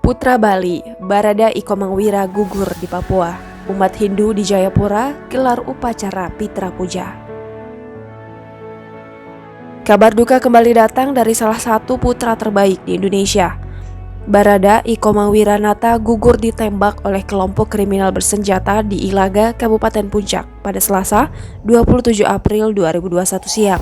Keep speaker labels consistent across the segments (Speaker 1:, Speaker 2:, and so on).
Speaker 1: Putra Bali, Barada Iko Mangwira gugur di Papua. Umat Hindu di Jayapura gelar upacara Pitra Puja. Kabar duka kembali datang dari salah satu putra terbaik di Indonesia. Barada Iko Mangwiranata gugur ditembak oleh kelompok kriminal bersenjata di Ilaga, Kabupaten Puncak pada Selasa, 27 April 2021 siang.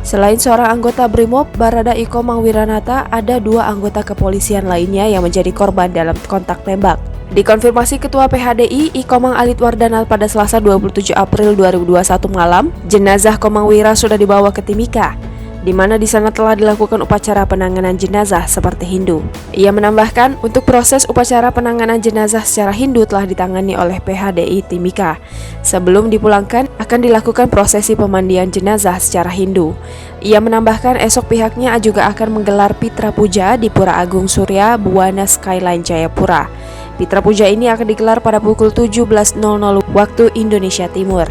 Speaker 1: Selain seorang anggota BRIMOB, Barada Iko Mangwiranata, ada dua anggota kepolisian lainnya yang menjadi korban dalam kontak tembak. Dikonfirmasi Ketua PHDI Ikomang Alitwardana pada Selasa 27 April 2021 malam, jenazah Komangwira sudah dibawa ke Timika, di mana di sana telah dilakukan upacara penanganan jenazah seperti Hindu. Ia menambahkan, untuk proses upacara penanganan jenazah secara Hindu telah ditangani oleh PHDI Timika. Sebelum dipulangkan, akan dilakukan prosesi pemandian jenazah secara Hindu. Ia menambahkan esok pihaknya juga akan menggelar Pitra Puja di Pura Agung Surya Buwana Skyline Jayapura. Pitra Puja ini akan digelar pada pukul 17.00 waktu Indonesia Timur.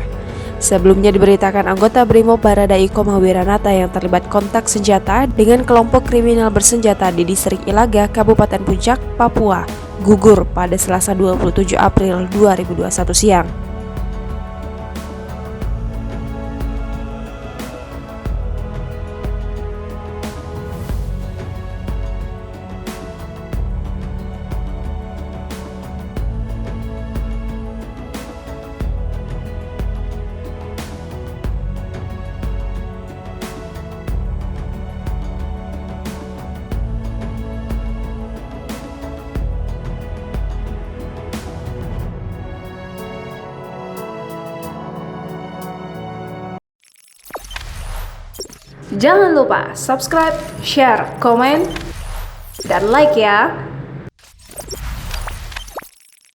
Speaker 1: Sebelumnya diberitakan anggota BRIMOB Barada Iko Mangwiranata yang terlibat kontak senjata dengan kelompok kriminal bersenjata di distrik Ilaga, Kabupaten Puncak, Papua, gugur pada Selasa 27 April 2021 siang.
Speaker 2: Jangan lupa subscribe, share, komen, dan like ya.